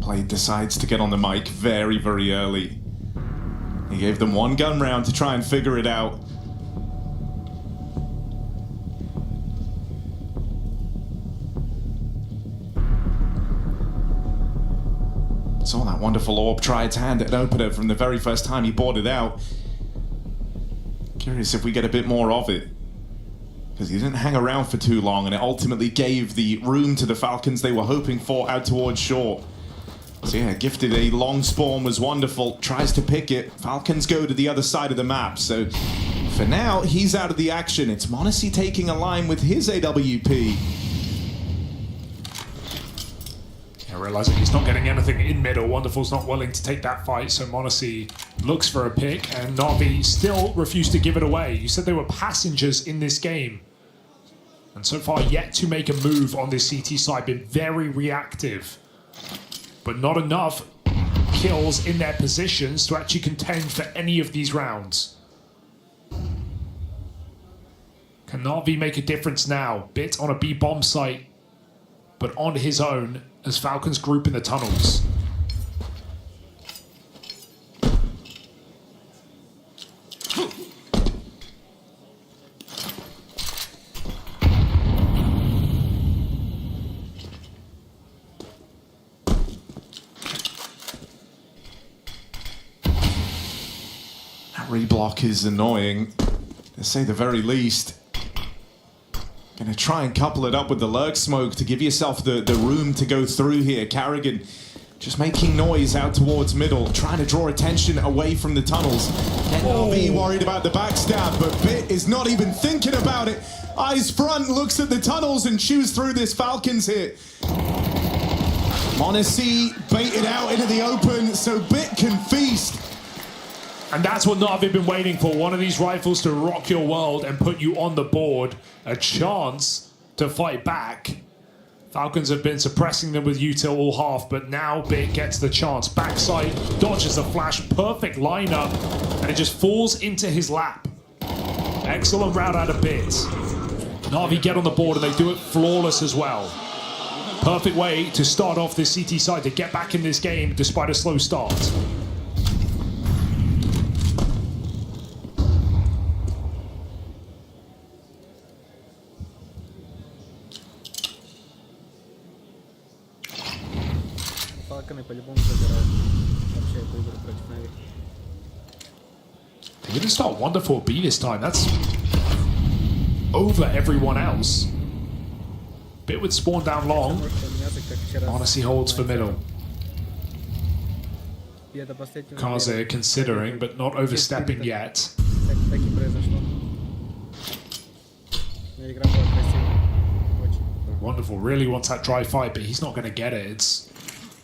Blade decides to get on the mic very, very early. He gave them one gun round to try and figure it out. Saw that wonderful orb try its hand at an opener from the very first time he bought it out. Curious if we get a bit more of it. Because he didn't hang around for too long, and it ultimately gave the room to the Falcons they were hoping for out towards shore. So yeah, gifted a long spawn was wonderful. Tries to pick it. Falcons go to the other side of the map. So for now, he's out of the action. It's m0NESY taking a line with his AWP. Realizing he's not getting anything in middle. Wonderful's not willing to take that fight, so m0NESY looks for a pick, and NAVI still refused to give it away. You said they were passengers in this game, and so far yet to make a move on this CT side. Been very reactive, but not enough kills in their positions to actually contend for any of these rounds. Can NAVI make a difference now? Bit on a B bomb site, but on his own as Falcons group in the tunnels. That reblock is annoying, to say the very least. Gonna try and couple it up with the lurk smoke to give yourself the room to go through here. Carrigan just making noise out towards middle, trying to draw attention away from the tunnels. NAVI worried about the backstab, but Bit is not even thinking about it. Eyes front, looks at the tunnels and chews through this Falcons hit. m0NESY baited out into the open, so Bit can feast. And that's what NAVI have been waiting for. One of these rifles to rock your world and put you on the board. A chance to fight back. Falcons have been suppressing them with util all half, but now Bit gets the chance. Backside, dodges the flash, perfect lineup, and it just falls into his lap. Excellent route out of Bit. NAVI get on the board and they do it flawless as well. Perfect way to start off this CT side to get back in this game despite a slow start. They didn't start wonderful B this time. That's over everyone else. Bit would spawn down long. m0NESY holds for middle. Kaze considering, but not overstepping yet. Wonderful really wants that dry fight, but he's not going to get it. It's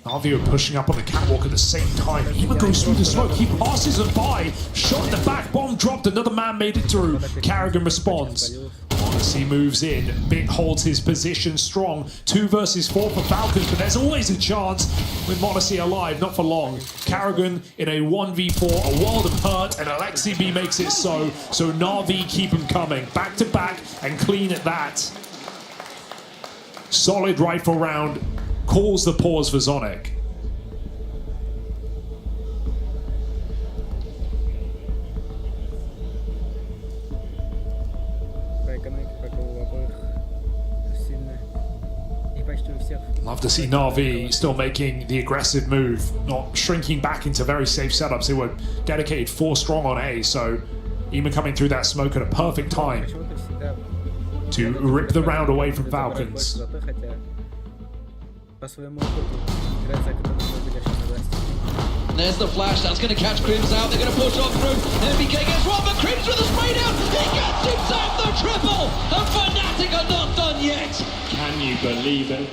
NAVI are pushing up on the catwalk at the same time. Even goes through the smoke. He passes it by. Shot in the back. Bomb dropped. Another man made it through. Carrigan responds. m0NESY moves in. Bit holds his position strong. 2 versus 4 for Falcons, but there's always a chance with m0NESY alive. Not for long. Carrigan in a 1v4. A world of hurt, and aleXiB makes it so. So NAVI keep him coming. Back to back and clean at that. Solid rifle round. Calls the pause for Zonic. Love to see NAVI still making the aggressive move, not shrinking back into very safe setups. They were dedicated 4 strong on A, so even coming through that smoke at a perfect time to rip the round away from Falcons. There's the flash, that's going to catch Crims out, they're going to push on through, MBK gets one, but Crims with a spray down, he gets himself the triple, and Fnatic are not done yet. Can you believe it?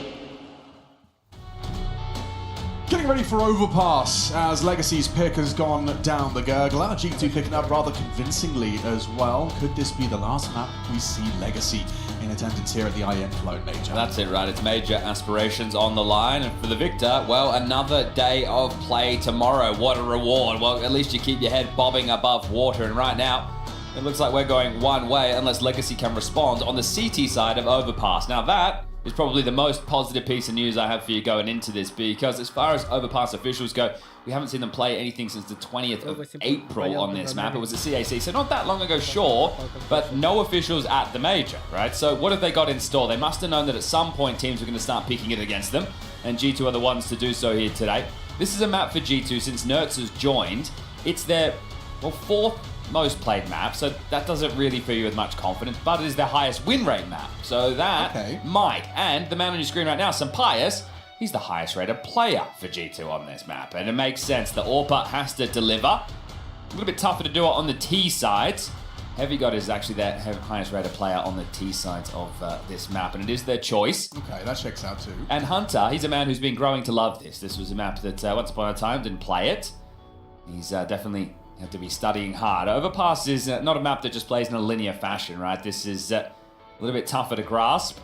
Getting ready for overpass as Legacy's pick has gone down the gurgler. G2 picking up rather convincingly as well. Could this be the last map we see Legacy in attendance here at the IM Float Major? That's it, right? It's major aspirations on the line. And for the victor, well, another day of play tomorrow. What a reward. Well, at least you keep your head bobbing above water. And right now, it looks like we're going one way unless Legacy can respond on the CT side of overpass. Now that is probably the most positive piece of news I have for you going into this, because as far as overpass officials go, we haven't seen them play anything since the 20th of April on this map. It was a CAC, so not that long ago, sure, but no officials at the major, right? So what have they got in store? They must have known that at some point teams were going to start picking it against them, and G2 are the ones to do so here today. This is a map for G2 since Nerds has joined. It's their, well, 4th most played map, so that doesn't really fill you with much confidence, but it is their highest win rate map, so that might. And the man on your screen right now, Sampaius, he's the highest rated player for G2 on this map, and it makes sense. The AWPer has to deliver. A little bit tougher to do it on the T sides. Heavy God is actually their highest rated player on the T sides of this map, and it is their choice. Okay, that checks out too. And Hunter, he's a man who's been growing to love this. This was a map that once upon a time didn't play it. He's definitely have to be studying hard. Overpass is not a map that just plays in a linear fashion, right? This is a little bit tougher to grasp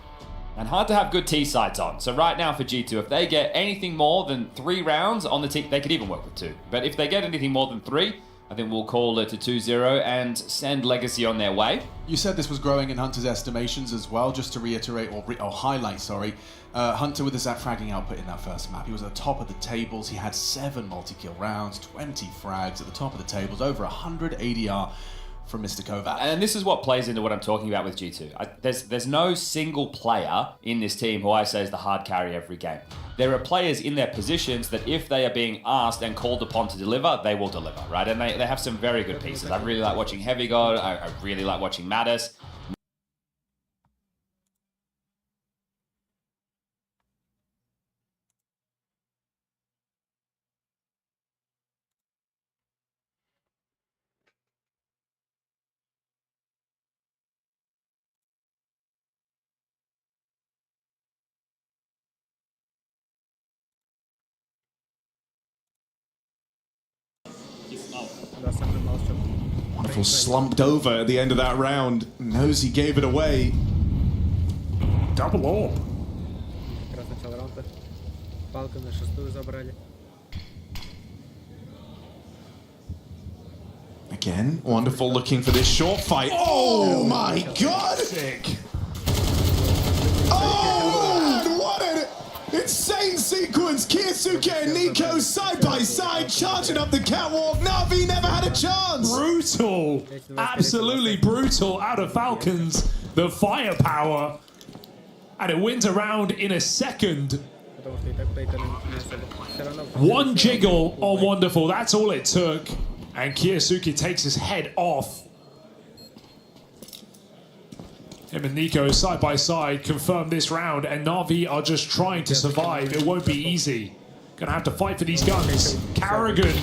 and hard to have good T sides on. So right now for G2, if they get anything more than 3 rounds on the T, they could even work with 2. But if they get anything more than 3, I think we'll call it a 2-0 and send Legacy on their way. You said this was growing in Hunter's estimations as well, just to reiterate, or highlight, sorry. Hunter with his fragging output in that first map, he was at the top of the tables. He had 7 multi-kill rounds, 20 frags at the top of the tables, over 100 ADR from Mr. Kovac. And this is what plays into what I'm talking about with G2. There's no single player in this team who I say is the hard carry every game. There are players in their positions that if they are being asked and called upon to deliver, they will deliver, right? And they have some very good pieces. I really like watching Heavy God. I really like watching Mattis. Wonderful slumped over at the end of that round. Knows he gave it away. Double AWP. Как раз начало раунда. Палка на 6-ю забрали. Again, wonderful looking for this short fight. Oh my god! Sick. Oh, and what an insane sequence! Kyosuke and Nico side by side, charging up the catwalk. NAVI never had a chance! Brutal. Absolutely brutal out of Falcons. The firepower. And it wins a round in a second. Потому что и так Пейтон не особо. Все равно. One jiggle on Wonderful. That's all it took. And Kyosuke takes his head off. Him and Nico side by side confirm this round, and NAVI are just trying to survive. It won't be easy. Gonna have to fight for these guns. Carrigan,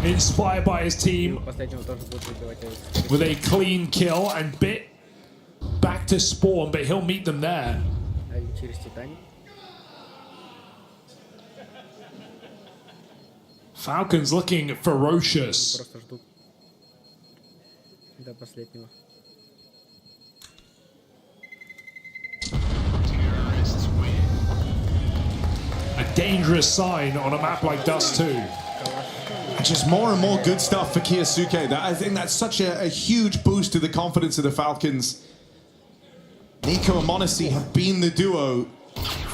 inspired by his team, Последнего тоже будет выбивать. with a clean kill and bit back to spawn, but he'll meet them there. Через Титаник. Falcons looking ferocious. Просто ждут. До последнего. A dangerous sign on a map like Dust 2. Just more and more good stuff for Kyosuke. I think that's such a huge boost to the confidence of the Falcons. Nico and Monacy have been the duo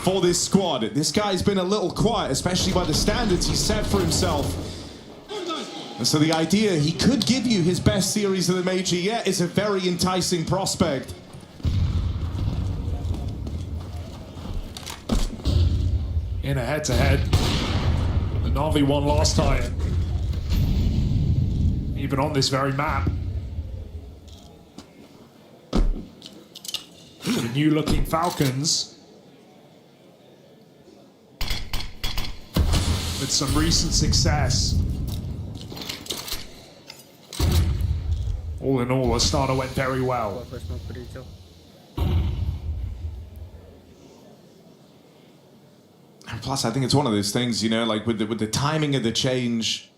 for this squad. This guy's been a little quiet, especially by the standards he's set for himself. And so the idea he could give you his best series of the major yet is a very enticing prospect. In a head-to-head. The NAVI won last time. Even on this very map. The new-looking Falcons. With some recent success. All in all, the starter went very well. Плохой смог прилетел. And plus, I think it's one of those things, you know, like with the timing of the change.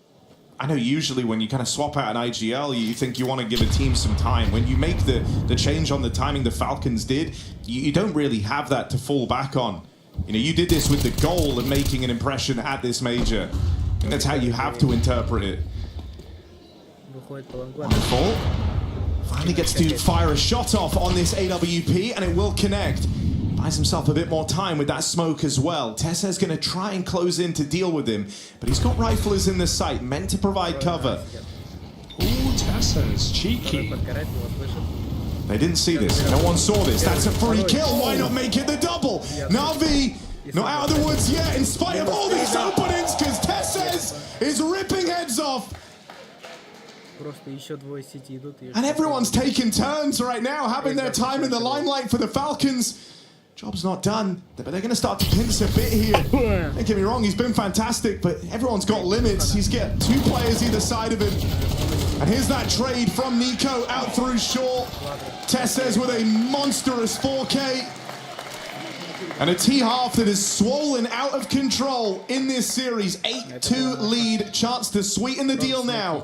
I know usually when you kind of swap out an IGL, you think you want to give a team some time. When you make the change on the timing the Falcons did, you don't really have that to fall back on. You know, you did this with the goal of making an impression at this major. And that's how you have to interpret it. Выходит по лонгу. Wonderful. Finally gets to fire a shot off on this AWP, and it will connect. Buys himself a bit more time with that smoke as well. Tessa's going to try and close in to deal with him, but he's got riflers in the sight, meant to provide cover. Ooh, Tessa's cheeky. They didn't see this. No one saw this. That's a free kill. Why not make it the double? NAVI not out of the woods yet, in spite of all these openings, because Tessa's is ripping heads off. And everyone's taking turns right now, having their time in the limelight for the Falcons. Job's not done, but they're going to start to pinch a bit here. Don't get me wrong, he's been fantastic, but everyone's got limits. He's got 2 players either side of him. And here's that trade from Nico out through short. Tessez with a monstrous 4K. And a T-half that is swollen out of control in this series. 8-2 lead, chance to sweeten the deal now.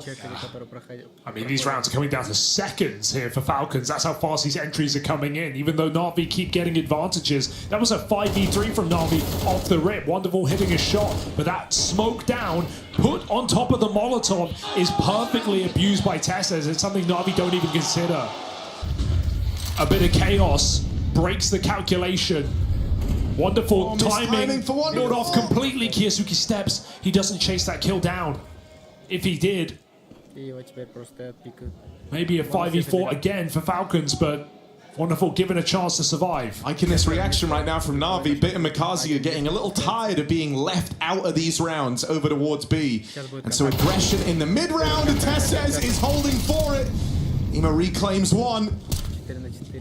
I mean, these rounds are coming down to seconds here for Falcons. That's how fast these entries are coming in, even though NAVI keep getting advantages. That was a 5v3 from NAVI off the rip. Wonderful hitting a shot, but that smoke down, put on top of the Molotov, is perfectly abused by Tessez. It's something NAVI don't even consider. A bit of chaos breaks the calculation. Wonderful timing for Wonderful. Not off completely. Kiyosuke steps. He doesn't chase that kill down. If he did, maybe a 5v4 again for Falcons, but Wonderful given a chance to survive. Liking this reaction right now from NAVI. Bit and Mikazi are getting a little tired of being left out of these rounds over towards B. And so aggression in the mid-round, and Tessez is holding for it. Ima reclaims 1.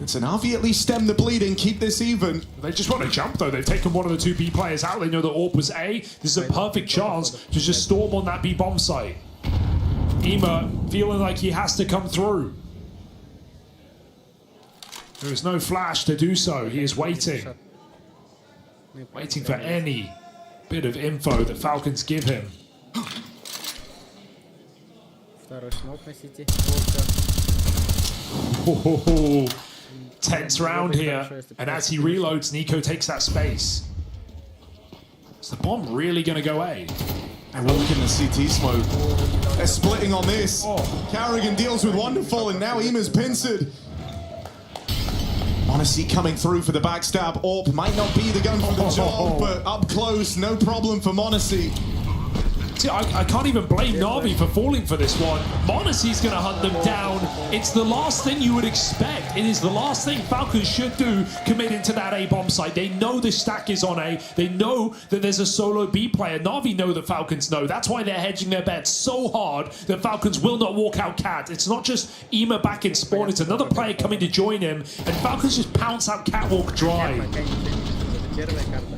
So NAVI at least stem the bleeding, keep this even. They just want to jump though. They've taken one of the 2 B players out. They know the AWP was A. This is a perfect chance to just storm on that B bomb site. Ima feeling like he has to come through. There is no flash to do so. He is waiting. Waiting for any bit of info that Falcons give him. Oh, tense round here, and as he reloads, Nico takes that space. Is the bomb really going to go A? They're walking the CT smoke. They're splitting on this. Carrigan deals with Wonderful, and now Ima's pincered. Monacy coming through for the backstab. AWP might not be the gun for the job, but up close, no problem for Monacy. See, I can't even blame NAVI for falling for this one. Monacy's going to hunt them down. It's the last thing you would expect. It is the last thing Falcons should do, committing to that A bomb site. They know the stack is on A. They know that there's a solo B player. NAVI know that Falcons know. That's why they're hedging their bets so hard that Falcons will not walk out cat. It's not just Ima back in spawn. It's another player coming to join him. And Falcons just pounce out catwalk dry.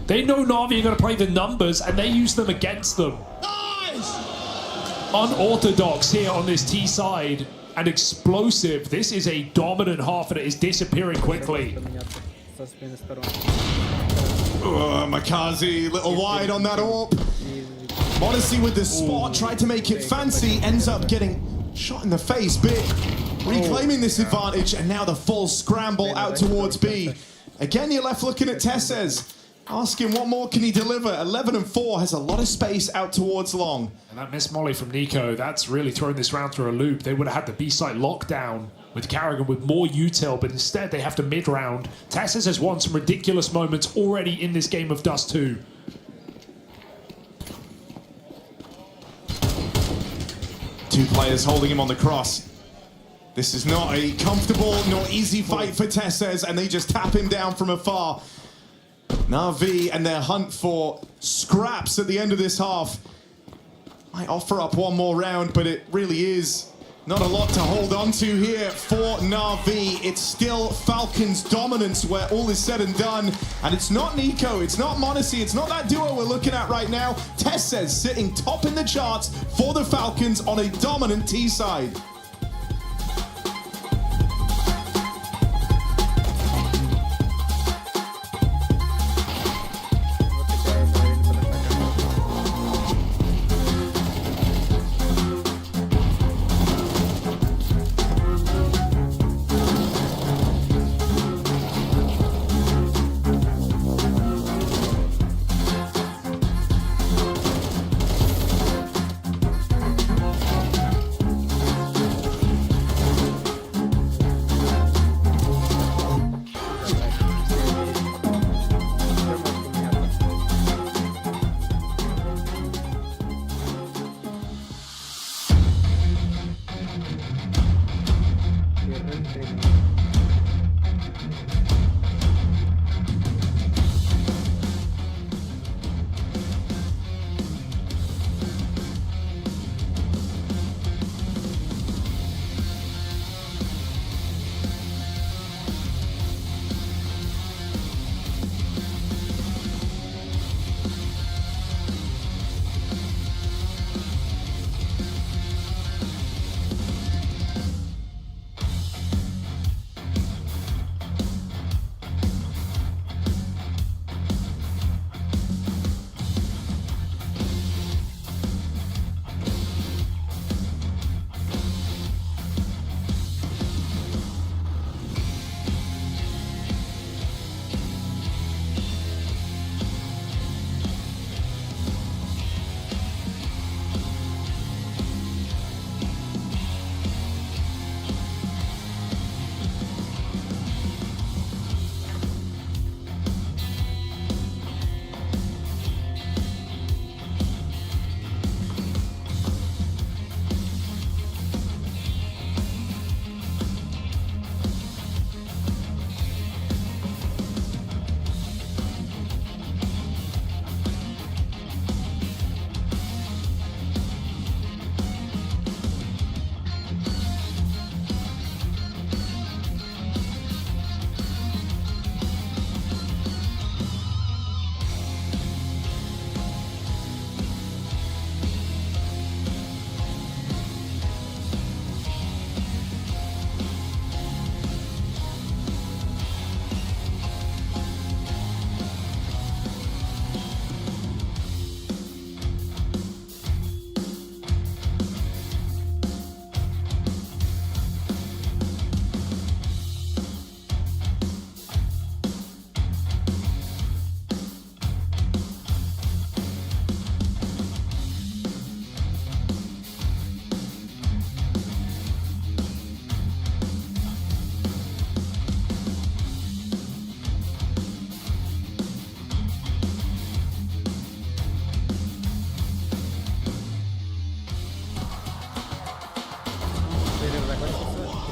They know NAVI are going to play the numbers, and they use them against them. Unorthodox here on this T side and explosive. This is a dominant half and it is disappearing quickly. Mikazi, little wide on that AWP. Monacy with the spot, tried to make it fancy, ends up getting shot in the face. Bit reclaiming this advantage, and now the full scramble out towards B. Again, you're left looking at Tessez. Asking what more can he deliver. 11-4 has a lot of space out towards long. And that missed molly from Nico, that's really thrown this round through a loop. They would have had the B site lockdown with Carrigan with more util, but instead they have to mid-round. Tessez has won some ridiculous moments already in this game of Dust 2. Two players holding him on the cross. This is not a comfortable nor easy fight for Tessez, and they just tap him down from afar. NAVI and their hunt for scraps at the end of this half might offer up one more round, but it really is not a lot to hold on to here for NAVI. It's still Falcons dominance where all is said and done, and it's not Nico, it's not Monacy, it's not that duo we're looking at right now. Tessez sitting top in the charts for the Falcons on a dominant T side.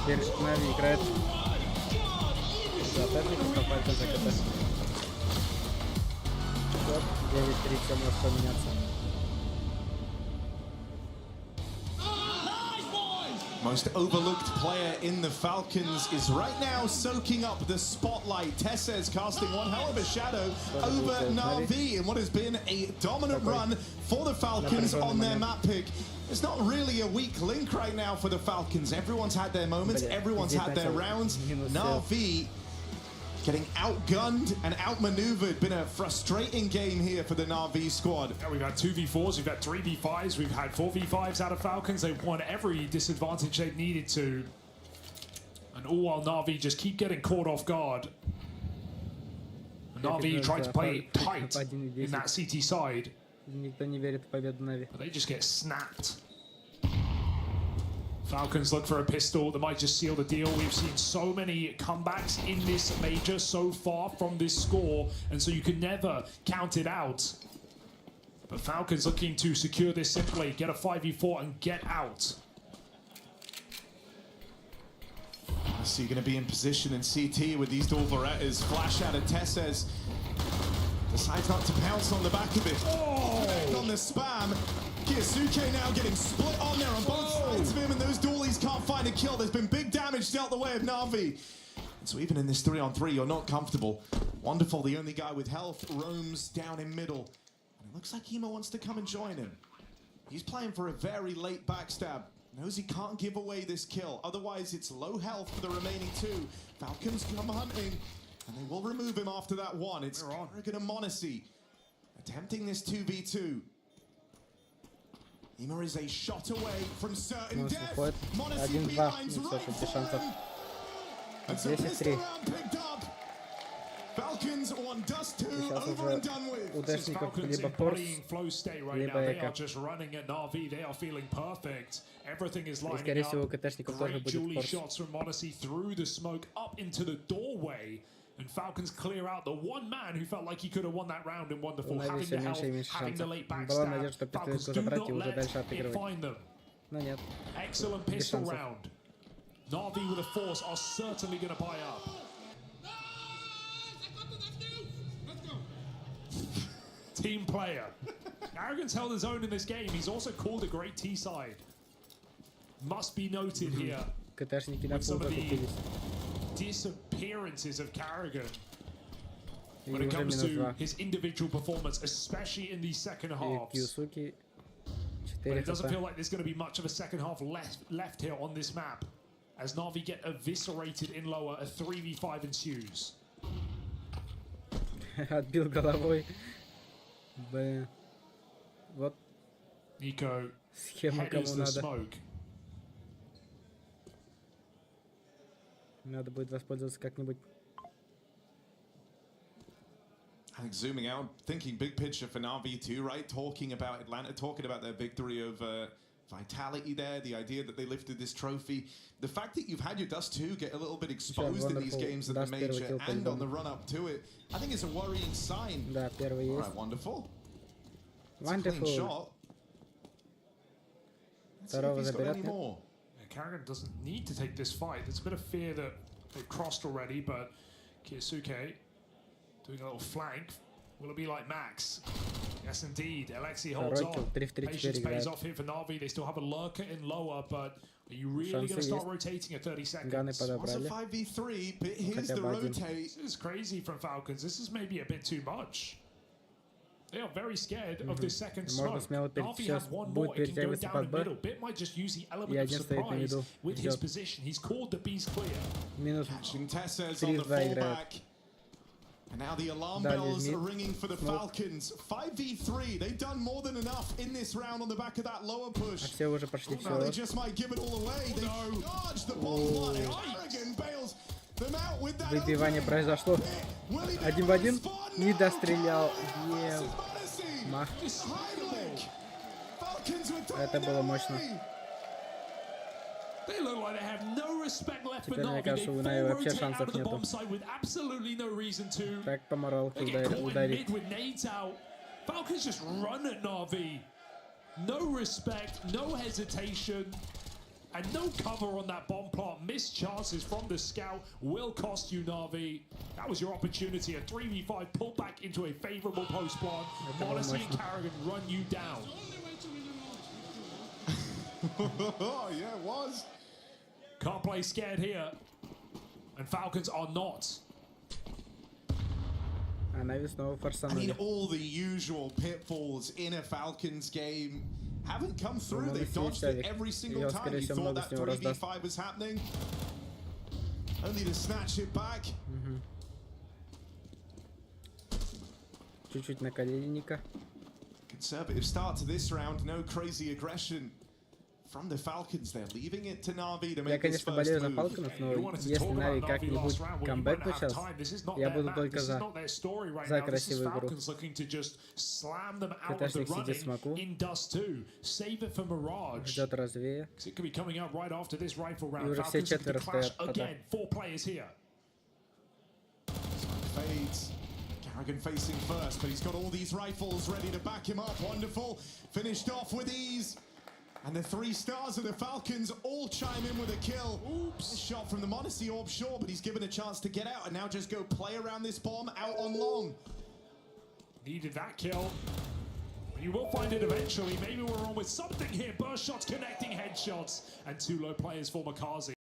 Теперь NAVI играет за Тетников, а FALCONS за КТ. Вот, 9-3, все может поменяться. Most overlooked player in the Falcons is right now soaking up the spotlight. Tessez casting one hell of a shadow over NAVI in what has been a dominant run for the Falcons on their map pick. It's not really a weak link right now for the Falcons. Everyone's had their moments, everyone's had their rounds. NAVI getting outgunned and outmaneuvered. Been a frustrating game here for the NAVI squad. Yeah, we've had 2v4s, we've had 3v5s, we've had 4v5s out of Falcons. They've won every disadvantage they've needed to. And all while NAVI just keep getting caught off guard. And NAVI tried to play it tight in that CT side. Никто не верит в победу NAVI. But they just get snapped. Falcons look for a pistol that might just seal the deal. We've seen so many comebacks in this major so far from this score, and so you can never count it out. But Falcons looking to secure this simply, get a 5v4 and get out. So you're going to be in position in CT with these dual Berettas. Flash out of Tessez. Decides not to pounce on the back of it. Oh! On the spam. Kiyasuke now getting split on there on both sides of him, and those dualies can't find a kill. There's been big damage dealt the way of NAVI. And so even in this 3-on-3, you're not comfortable. Wonderful, the only guy with health roams down in middle. And it looks like Emo wants to come and join him. He's playing for a very late backstab. Knows he can't give away this kill. Otherwise, it's low health for the remaining two. Falcons come hunting, and they will remove him after that one. It's Karrigan and Monacy attempting this 2v2. Emo is a shot away from certain death. Monacy behinds right for him. And so pistol round picked up. Falcons on dust 2, over and done with. Falcons embodying flow state right now. They are just running at NAVI. They are feeling perfect. Everything is lining up. Great Julie shots from Monacy through the smoke up into the doorway. And Falcons clear out the one man who felt like he could have won that round in Wonderful, having the health, having the late backstab. Falcons do not let it find them. Excellent pistol round. NAVI with a force are certainly going to buy up. Team player. Karrigan's held his own in this game. He's also called a great T-side. Must be noted here. With some of the disappearances of Karrigan when it comes to his individual performance, especially in the second halves. But it doesn't feel like there's going to be much of a second half left here on this map. As NAVI get eviscerated in lower, a 3v5 ensues. Отбил головой. Вот. Nico Схема кому the надо. smoke. Надо будет воспользоваться как-нибудь. I think zooming out, thinking big picture for NAVI too, right? Talking about Atlanta, talking about their victory over Vitality there, the idea that they lifted this trophy. The fact that you've had your Dust 2 get a little bit exposed in these games at the major and on the run-up to it, I think it's a worrying sign. Да, первый есть. All right, wonderful. It's a clean shot. Второго заберет. Karrigan doesn't need to take this fight. There's a bit of fear that they've crossed already, but Kiyasuke doing a little flank. Will it be like Max? Yes, indeed. Alexi holds on. Patience pays off here for NAVI. They still have a lurker in lower, but are you really going to start rotating at 30 seconds? It's a 5v3, but here's the rotate. This is crazy from Falcons. This is maybe a bit too much. They are very scared of this second smoke. NAVI have one more. It can go down the middle. Bit might just use the element of surprise with his position. He's called the beast clear. Catching Tessez on the fallback. And now the alarm bells are ringing for the Falcons. 5v3. They've done more than enough in this round on the back of that lower push. Now they just might give it all away. They dodge the bomb plot. Karrigan bails them out with that. Выбивание произошло. 1 в 1. Не дострелял. Мах. Это было мощно. They look like they have no respect left for Теперь, мне NAVI. кажется, у NAVI вообще шансов нету. Так по моралке ударить. Falcons just run at NAVI. No respect, no hesitation. And no cover on that bomb plant. Missed chances from the scout will cost you, Na'Vi. That was your opportunity. A 3v5 pull back into a favorable post plant. Modesty and Carrigan run you down. Oh, yeah, it was. Can't play scared here. And Falcons are not. А NAVI снова I mean, форсанули. all the usual pitfalls in a Falcons game haven't come through. They've dodged it every single time. You thought that 3v5 was happening. Only to snatch it back. Чуть-чуть на коленника. Conservative start to this round. No crazy aggression from the Falcons. They're leaving it to NAVI to Я, make this конечно, first болею за move. Falcons, но если NAVI как-нибудь камбэкнут сейчас, я буду только за красивую игру. КТшник сидит в смоку. Ждет развея. И уже все четверо стоят пота. Fades. Carrigan facing first, but he's got all these rifles ready to back him up. Wonderful. Finished off with ease. And the 3 stars of the Falcons all chime in with a kill. Oops. A shot from the Modesty Orb, sure, but he's given a chance to get out and now just go play around this bomb out on long. Needed that kill. You will find it eventually. Maybe we're on with something here. Burst shots connecting headshots. And 2 low players for Makazi.